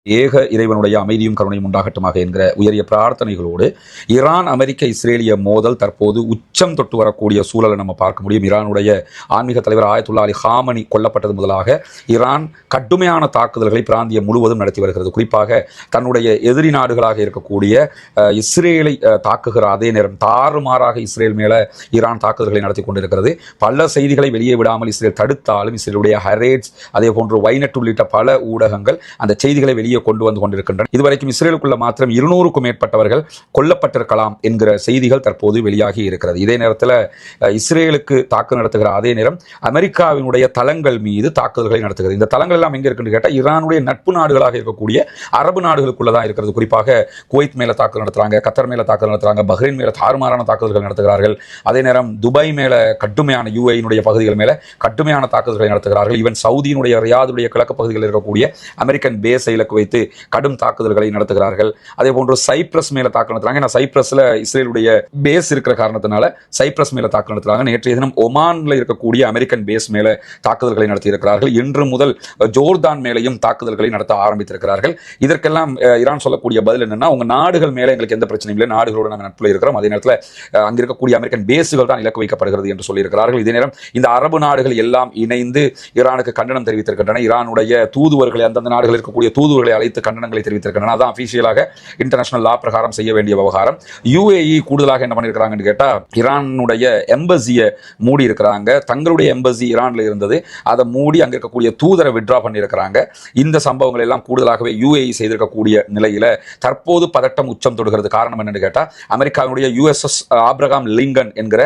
ஏக இறைவனுடைய அமைதியும் கருணையும் உண்டாகட்டுமாக என்கிற உயரிய பிரார்த்தனைகளோடு ஈரான் அமெரிக்க இஸ்ரேலிய மோதல் தற்போது உச்சம் தொட்டு வரக்கூடிய சூழலை நம்ம பார்க்க முடியும். ஈரானுடைய ஆன்மீக தலைவர் ஆயத்துல்லா அலி ஹாமனி கொல்லப்பட்டது முதலாக ஈரான் கடுமையான தாக்குதல்களை பிராந்தியம் முழுவதும் நடத்தி வருகிறது. குறிப்பாக தன்னுடைய எதிரி நாடுகளாக இருக்கக்கூடிய இஸ்ரேலை தாக்குகிற அதே நேரம் தாறுமாறாக இஸ்ரேல் மேல ஈரான் தாக்குதல்களை நடத்தி கொண்டிருக்கிறது. பல செய்திகளை வெளியே விடாமல் இஸ்ரேல் தடுத்தாலும் இஸ்ரேலுடைய ஹரேட்ஸ் அதே போன்று வைனட் உள்ளிட்ட பல ஊடகங்கள் அந்த செய்திகளை வெளியே கொண்டு வந்து கொண்டிருக்கின்றன. இதுவரைக்கும் இஸ்ரேலுக்குள்ள மாத்திரம் 200க்கும் மேற்பட்டவர்கள் கொல்லப்பட்டிருக்கலாம் என்கிற செய்திகள் தற்போது வெளியாகி இருக்கிறது. இதே நேரத்தில் இஸ்ரேலுக்கு தாக்கு நடத்துகிற அதே நேரம் அமெரிக்காவினுடைய தளங்கள் மீது தாக்குதல்களை நடத்துகிறது. இந்த தளங்கள் எல்லாம் எங்க இருக்குன்னு கேட்டால் ஈரானுடைய நட்பு நாடுகளாக இருக்கக்கூடிய அரபு நாடுகளுக்குள்ளதான் இருக்கிறது. குறிப்பாக குவைத் மேல தாக்குதல் நடத்துறாங்க, கத்தர் மேல தாக்குதல் நடத்துறாங்க, பஹ்ரைன் மேல தாறுமாறான தாக்குதல்கள் நடத்துகிறார்கள். அதே நேரம் துபாய் மேல கடுமையான யுஏஇனுடைய பகுதிகள் மேல கடுமையான தாக்குதல்களை நடத்துகிறார்கள். ஈவன் சவுதியினுடைய ரியாதுடைய கிழக்கு பகுதிகளில் இருக்கக்கூடிய அமெரிக்கன் பேஸை இலக்கு வைத்து கடும் தாக்குதல்களை நடத்துகிறார்கள். அதே போன்று சைப்ரஸ் மேல தாக்குதல் நடத்துறாங்க. ஏன்னா சைப்ரஸ்ல இஸ்ரேலுடைய பேஸ் இருக்கிற காரணத்தினால சைப்ரஸ் மேல தாக்குதல் நடத்துறாங்க. நேற்றைய தினம் ஒமான்ல இருக்கக்கூடிய அமெரிக்கன் பேஸ் மேல தாக்குதல்களை நடத்தி இருக்கிறார்கள். இன்று முதல் ஜோர்தான் மேலையும் தாக்குதல்களை நடத்த ஆரம்பித்திருக்கிறார்கள். இதற்கெல்லாம் ஈரான் சொல்லக்கூடிய பதில் என்னன்னா, உங்க நாடுகள் மேல எங்களுக்கு எந்த பிரச்சனையும் இல்லை, நாடுகளோட நாங்கள் நட்புல இருக்கிறோம், அதே நேரத்தில் அங்க இருக்கக்கூடிய அமெரிக்கன் பேஸுகள் தான் இலக்கு வைக்கப்படுகிறது என்று சொல்லியிருக்கிறார்கள். இதே நேரம் இந்த அரபு நாடுகள் எல்லாம் இணைந்து ஈரானுக்கு கண்டனம் தெரிவித்திருக்கின்றன. ஈரானுடைய தூதுவர்களை அந்தந்த நாடுகள் இருக்கக்கூடிய தூதுவர்களை அழைத்து கண்டனங்களை தெரிவித்திருக்கின்றன. அதான் அபிஷியலாக இன்டர்நேஷனல் லா பிரகாரம் செய்ய வேண்டிய விவகாரம். யுஏஇ கூடுதலாக என்ன பண்ணிருக்காங்கன்னு கேட்டா, ஈரானுடைய எம்பசியை மூடி இருக்கிறாங்க. தங்களுடைய எம்பசி ஈரான்ல இருந்தது, அதை மூடி அங்க இருக்கக்கூடிய தூதரை வித்ரா பண்ணியிருக்கிறாங்க. இந்த சம்பவங்கள் எல்லாம் கூடுதலாகவே யுஏஇ செய்திருக்கக்கூடிய நிலையில தற்போது பதட்டம் உச்சம் தொடுகிறது. காரணம் என்னன்னு கேட்டா, அமெரிக்காவுடைய USS ஆப்ரஹாம் லிங்கன் என்கிற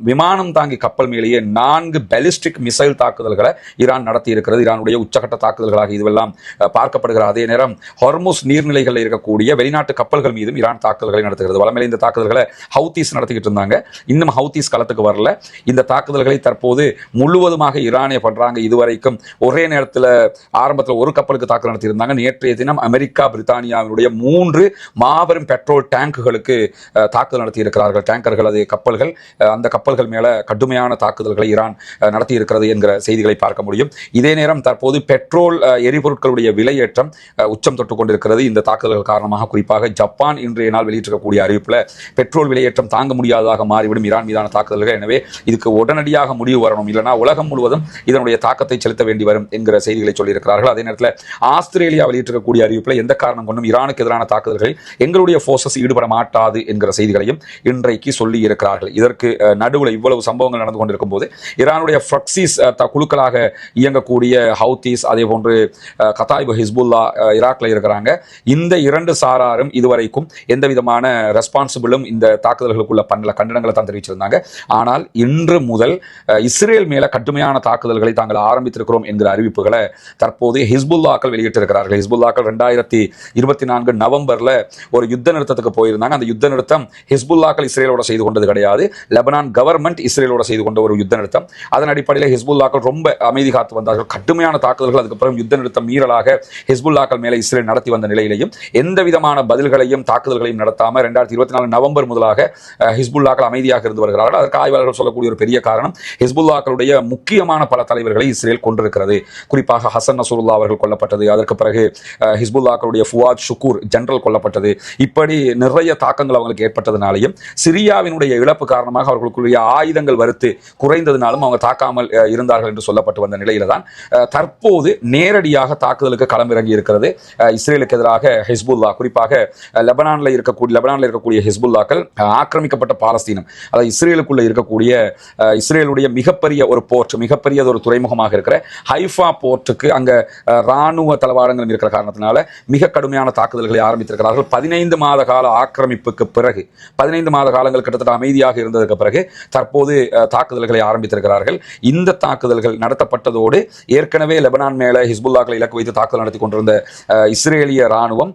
விமானம் தாங்கி கப்பல் மேலேயே 4 பாலிஸ்டிக் மிசைல் தாக்குதல்களை ஈரான் நடத்தி இருக்கிறது. ஈரானுடைய உச்சகட்ட தாக்குதல்களாக இதுவெல்லாம் பார்க்கப்படுகிற அதே நேரம் ஹொர்முஸ் நீர்நிலைகளில் இருக்கக்கூடிய வெளிநாட்டு கப்பல்கள் மீதும் ஈரான் தாக்குதல்களை நடத்துகிறது. வளமையில இந்த தாக்குதல்களை ஹவுத்தீஸ் நடத்திக்கிட்டு இருந்தாங்க. இன்னும் ஹவுத்தீஸ் களத்துக்கு வரல. இந்த தாக்குதல்களை தற்போது முழுவதுமாக ஈரானே பண்றாங்க. இதுவரைக்கும் ஒரே நேரத்தில் ஆரம்பத்தில் ஒரு கப்பலுக்கு தாக்குதல் நடத்தியிருந்தாங்க. நேற்றைய தினம் அமெரிக்கா பிரித்தானியாவினுடைய 3 மாபெரும் பெட்ரோல் டேங்குகளுக்கு தாக்குதல் நடத்தி இருக்கிறார்கள். டேங்கர்கள், அது கப்பல்கள். அந்த கப்பல்கள் மேல கடுமையான தாக்குதல்களை ஈரான் நடத்தி இருக்கிறது என்கிற செய்திகளை பார்க்க முடியும். இதே நேரம் தற்போது பெட்ரோல் எரிபொருட்களுடைய விலையேற்றம் உச்சம் தொட்டுக் கொண்டிருக்கிறது. இந்த தாக்குதல்கள் காரணமாக குறிப்பாக ஜப்பான் இன்றைய நாள் வெளியிட்டிருக்கக்கூடிய அறிவிப்புல பெட்ரோல் விலையேற்றம் தாங்க முடியாததாக மாறிவிடும் ஈரான் மீதான தாக்குதல்கள். எனவே இதுக்கு உடனடியாக முடிவு வரணும், இல்லைனா உலகம் முழுவதும் இதனுடைய தாக்கத்தை செலுத்த வேண்டி வரும் என்கிற செய்திகளை சொல்லியிருக்கிறார்கள். அதே நேரத்தில் ஆஸ்திரேலியா வெளியிட்டிருக்கக்கூடிய அறிவிப்புல எந்த காரணம் கொண்டும் ஈரானுக்கு எதிரான தாக்குதல்களில் எங்களுடைய போர்சஸ் ஈடுபட மாட்டாது என்கிற செய்திகளையும் இன்றைக்கு சொல்லி இருக்கிறார்கள். இதற்கு நடுவில் இவ்வளவு சம்பவங்கள் நடந்து கொண்டிருக்கும் போது ஈரானுடைய ஃப்ரக்சிஸ் குழுக்களாக இயங்கக்கூடிய ஹவுத்தீஸ், அதே போன்று கதாயிபு ஹிஸ்புல்லா ஈராக்ல இருக்கிறாங்க. இந்த 2 சாராரும் இதுவரைக்கும் எந்த விதமான ரெஸ்பான்சிபிளும் இந்த தாக்குதல்களுக்குள்ள பண்ணல, கண்டனங்களை தான் தெரிவிச்சிருந்தாங்க. ஆனால் இன்று முதல் இஸ்ரேல் மேல கடுமையான தாக்குதல்களை தாங்கள் ஆரம்பித்திருக்கிறோம் என்கிற அறிவிப்புகளை தற்போது ஹிஸ்புல்லாக்கள் வெளியிட்டிருக்கிறார்கள். ஹிஸ்புல்லாக்கள் 2024 நவம்பர்ல ஒரு யுத்த நிறுத்தத்துக்கு போயிருந்தாங்க. அந்த யுத்த நிறுத்தம் ஹிஸ்புல்லாக்கள் இஸ்ரேலோட செய்து கொண்டது கிடையாது, லெபனான் கவர்மெண்ட் இஸ்ரேலோட செய்து கொண்ட ஒரு யுத்த நிறுத்தம். அதன் அடிப்படையில் ஹிஸ்புல்லாக்கள் ரொம்ப அமைதி காத்து வந்தார்கள். கடுமையான தாக்குதல்கள் அதுக்கப்புறம் யுத்த நிறுத்தம் மீறலாக ஹிஸ்புல்லாக்கள் மேலே இஸ்ரேல் நடத்தி வந்த நிலையிலையும் எந்த விதமான பதில்களையும் தாக்குதல்களையும் நடத்தாம 2024 நவம்பர் முதலாக ஹிஸ்புல்லாக்கள் அமைதியாக இருந்து வருகிறார்கள். அதற்கு ஆய்வாளர்கள் சொல்லக்கூடிய ஒரு பெரிய காரணம், ஹிஸ்புல்லாக்களுடைய முக்கியமான பல தலைவர்களை இஸ்ரேல் கொண்டிருக்கிறது. குறிப்பாக ஹசன் நசருல்லா அவர்கள் கொல்லப்பட்டது, அதற்கு பிறகு ஹிஸ்புல்லாக்களுடைய ஃபுவாத் ஷுக்கூர் ஜெனரல் கொல்லப்பட்டது. இப்படி நிறைய தாக்கங்கள் அவங்களுக்கு ஏற்பட்டதுனாலையும் சிரியாவினுடைய இழப்பு காரணமாக அவர்களுக்குரிய ஆயுதங்கள் வறுத்து குறைந்ததுனாலும் அவங்க தாக்காமல் இருந்தார்கள் என்று சொல்லப்பட்டு வந்த நிலையில தான் தற்போது நேரடியாக தாக்குதலுக்கு களமிறங்கி இருக்கிறது இஸ்ரேலுக்கு எதிராக ஹிஸ்புல்லா. குறிப்பாக லெபனான்ல இருக்கக்கூடிய ஹிஸ்புல்லாக்கள் ஆக்கிரமிக்கப்பட்ட பாலஸ்தீனம், அதாவது இஸ்ரேலுக்குள்ள இருக்கக்கூடிய இஸ்ரேலுடைய மிகப்பெரிய ஒரு போர்ட், மிகப்பெரிய ஒரு துறைமுகமாக இருக்கிற ஹைஃபா போர்ட்டுக்கு அங்க ராணுவ தளவாடங்கள் இருக்கிற காரணத்தினால மிக கடுமையான தாக்குதல்களை ஆரம்பித்திருக்கிறார்கள். 15 மாத கால ஆக்கிரமிப்புக்கு பிறகு, 15 மாத காலங்கள் கிட்டத்தட்ட அமைதியாக இருந்ததற்கு பிறகு தற்போது தாக்குதல்களை ஆரம்பித்திருக்கிறார்கள். இந்த தாக்குதல்கள் நடத்தப்பட்டதோடு ஏற்கனவே லெபனான் மேல ஹிஸ்புல்லாக்களை இலக்கு வைத்து தாக்குதல் நடத்தி கொண்டிருந்த இஸ்ரேலிய ராணுவம்,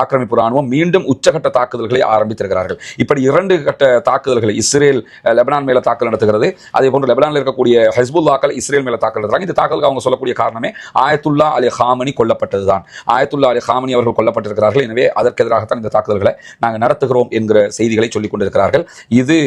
ஆக்கிரமிப்பு ராணுவம் மீண்டும் உச்சகட்ட தாக்குதல்களை ஆரம்பித்திருக்கிறார்கள். இப்படி 2 கட்ட தாக்குதல்கள் இஸ்ரேல் லெபனான் மேல தாக்குதல் நடத்துகிறது. அதே போன்று லெபனானில் இருக்கக்கூடிய ஹிஸ்புல்லாக்கள் இஸ்ரேல் மேல தாக்குதல் நடத்துறாங்க. இந்த தாக்குதலுக்கு அவங்க சொல்லக்கூடிய காரணமே ஆயத்துல்லா அலி ஹாமனி கொல்லப்பட்டதுதான். ஆயத்துல்லா அலி ஹாமனி அவர்கள் கொல்லப்பட்டிருக்கிறார்கள். எனவே அதற்கு எதிராகத்தான் இந்த தாக்குதல்களை நாங்கள் நடத்துகிறோம் என்கிற செய்திகளை சொல்லிக் கொண்டிருக்கிறார்கள். இது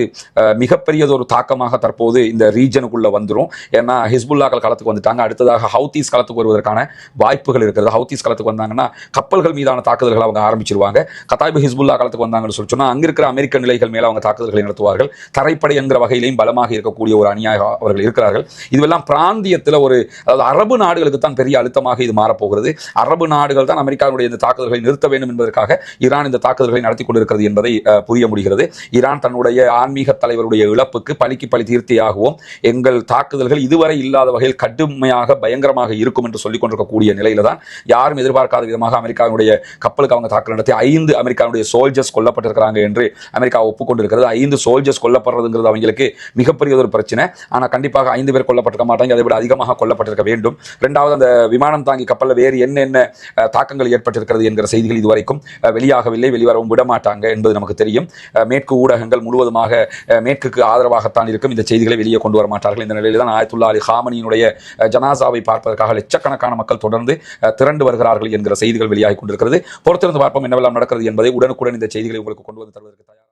மிகப்பெரியதொரு தாக்கமாக தற்போது இந்த ரீஜனுக்குள்ள வந்துடும். ஏன்னா ஹிஸ்புல்லாக்கள் களத்துக்கு வந்துட்டாங்க. அடுத்ததாக ஹவுத்தீஸ் களத்துக்கு வருவதற்கான வாய்ப்புகள் இருக்கிறது. ஹவுத்தீஸ் ஈஜிப்தியன்ஸ் களத்துக்கு வந்தாங்கன்னா கப்பல்கள் மீதான தாக்குதல்கள் அவங்க ஆரம்பிச்சிருவாங்க. கத்தாயிபு ஹிஸ்புல்லா களத்துக்கு வந்தாங்கன்னு சொல்லி சொன்னா அங்க இருக்கிற அமெரிக்க நிலைகள் மேல அவங்க தாக்குதல்களை நடத்துவார்கள். தரைப்படை என்கிற வகையிலையும் பலமாக இருக்கக்கூடிய ஒரு அணியாக அவர்கள் இருக்கிறார்கள். இதுவெல்லாம் பிராந்தியத்தில் ஒரு, அதாவது அரபு நாடுகளுக்கு தான் பெரிய அழுத்தமாக இது மாறப்போகிறது. அரபு நாடுகள் தான் அமெரிக்காவுடைய இந்த தாக்குதல்களை நிறுத்த வேண்டும் என்பதற்காக ஈரான் இந்த தாக்குதல்களை நடத்தி கொண்டிருக்கிறது என்பதை புரிய முடிகிறது. ஈரான் தன்னுடைய ஆன்மீக தலைவருடைய இழப்புக்கு பழிக்கு பழி தீர்த்தியாகவும் எங்கள் தாக்குதல்கள் இதுவரை இல்லாத வகையில் கடுமையாக பயங்கரமாக இருக்கும் என்று சொல்லிக் கொண்டிருக்கக்கூடிய நிலையில தான் யாரும் எதிர்பார்க்காத விதமாக அமெரிக்காவுடைய கப்பலுக்கு அவங்க தாக்குதல் நடத்தி 5 அமெரிக்காவுடைய சோல்ஜர்ஸ் கொல்லப்பட்டிருக்கிறாங்க என்று அமெரிக்கா ஒப்புக்கொண்டிருக்கிறது. 5 சோல்ஜர்ஸ் கொல்லப்படுறதுங்கிறது அவங்களுக்கு மிகப்பெரிய ஒரு பிரச்சனை. ஆனால் கண்டிப்பாக 5 பேர் கொல்லப்பட்டிருக்க மாட்டாங்க, அதை விட அதிகமாக கொல்லப்பட்டிருக்க வேண்டும். இரண்டாவது, அந்த விமானம் தாங்கி கப்பலில் வேறு என்னென்ன தாக்கங்கள் ஏற்பட்டிருக்கிறது என்கிற செய்திகள் இதுவரைக்கும் வெளியாகவில்லை, வெளிவரவும் விட மாட்டாங்க என்பது நமக்கு தெரியும். மேற்கு ஊடகங்கள் முழுவதுமாக மேற்குக்கு ஆதரவாகத்தான் இருக்கும், இந்த செய்திகளை வெளியே கொண்டு வர மாட்டார்கள். இந்த நிலையில் தான் ஆயத்துல்லா அலி ஹாமனியினுடைய ஜனாசாவை பார்ப்பதற்காக லட்சக்கணக்கான மக்கள் தொடர்ந்து திரண்டு வருகிறார்கள் என்கிற செய்திகள் வெளியாகி கொண்டிருக்கிறது. பொறுத்திருந்து பார்ப்போம் என்னவெல்லாம் நடக்கிறது என்பதை. உடனுக்குடன் இந்த செய்திகளை உங்களுக்கு கொண்டு வந்து தருவதற்கு தயார்.